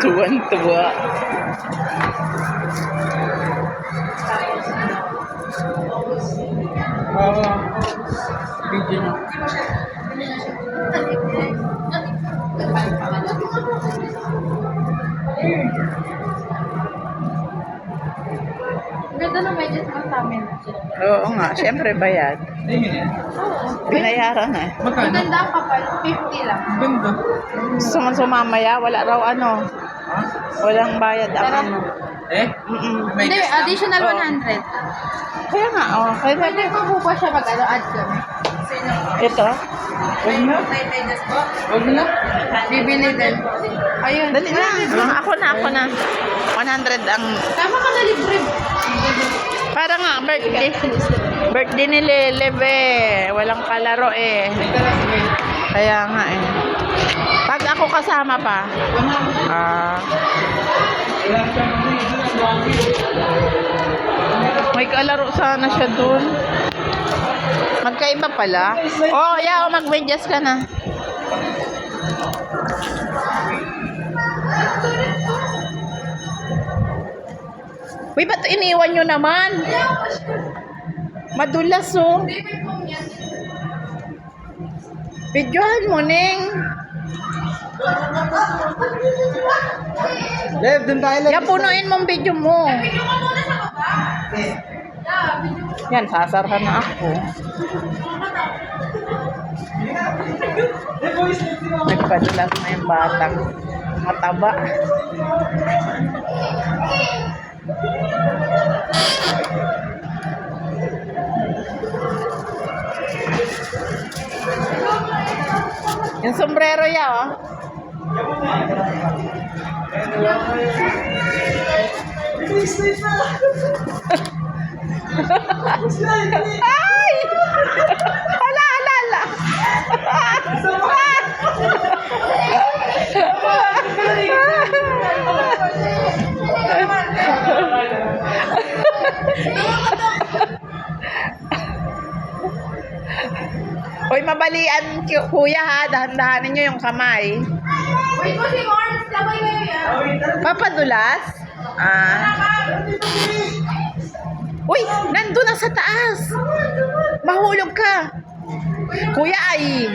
Tuwan-tuwa. Video na. Ganda na medyo sa amin. Oo nga, syempre bayad. Binayaran eh. Magkano? Maganda ang kapal, 50 lang. Ganda. Gusto mo sumamaya, wala raw ano. Walang bayad ang Pero- ano. Eh? May Hindi, discount? additional Oo. 100. Kaya nga, oh. Kaya Pwede pa po ba siya add kami? ito. Huwag na. Huwag na. Bibili din. Ayun. Dali na. Ako na. 100 ang... Tama ka na libre. Para nga, birthday. Birthday ni Lelev eh. Walang kalaro eh. Kaya nga eh. Pag ako kasama pa. May kalaro sana siya dun. Magkaiba pala. Oh, yeah, mag-medyas ka na. Uy, ba't iniwan nyo naman? Madulas, oh. Videohan mo, Ning. Lev, dun tayo lang. Yan, punuin mong video mo. Yan, sasarhan na ako. Nagpadulas na yung batang mataba. Yung sombrero ya, oh. Ay! Ala, ala, ala. Hoy, mabalian kuya ha, dahan-dahanin nyo yung kamay. Wait mo si Mars, sabay kayo yan. Papadulas? Uy, nandun na sa taas. Mahulog ka. Kuya ay.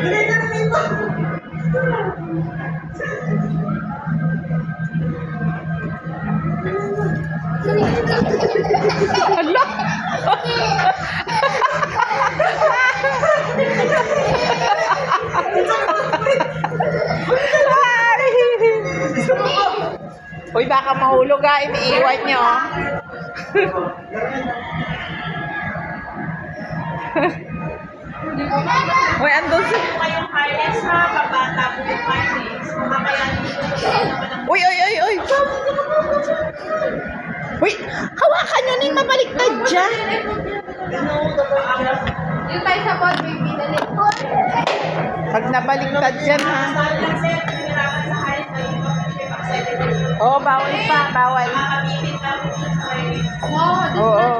Hala. Uy, baka mahulog ha. Iniiwan nyo. Uy, andun si... Kayong highlights ha, pabata mo yung highlights. Mamaya dito naman ang Uy, uy, uy, uy. Uy, hawakan nyo ning mabaliktad dyan. Yung tayo sa ball, baby, dali. Pag nabaliktad dyan ha. lang sir, pinirapan sa highlights na yung mga share accelerator. Oo, bawal pa, bawal. Makakabibit na po yung highlights. Wow, this Oo.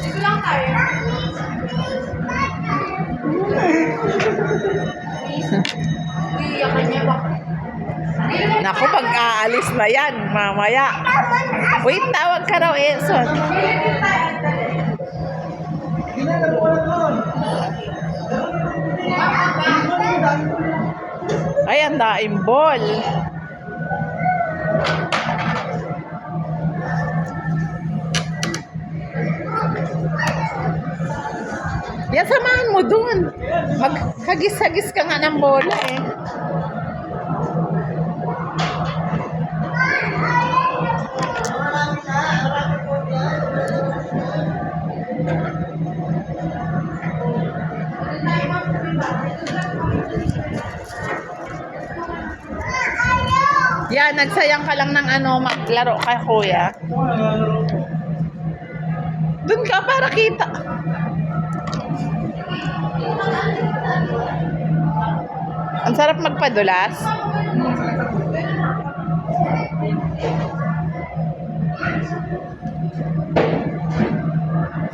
Dito lang tayo. Iyakan niya ba? Naku, pag aalis na yan, mamaya. Wait, tawag ka raw, Edson. Ay, ang daing ball. Yan, samahan mo dun. Maghagis-hagis ka nga ng bola eh. Yan, nagsayang ka lang ng ano, maglaro ka, kuya. Doon ka para kita. Ang sarap magpadulas.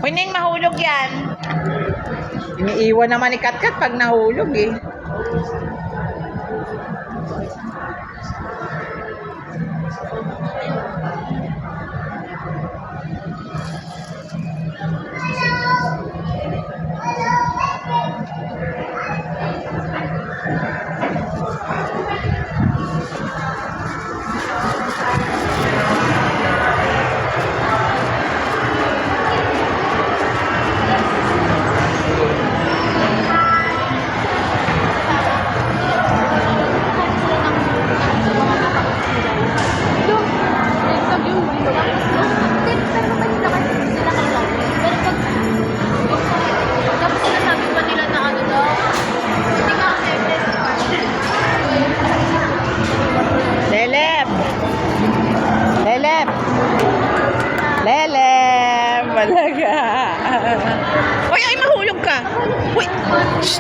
Uy, Ning, mahulog yan. Iniiwan naman ni Katkat pag nahulog eh. Lelep! Lelep! Lelep! Malaga! Uy, ay, mahulog ka! Uy! Shh!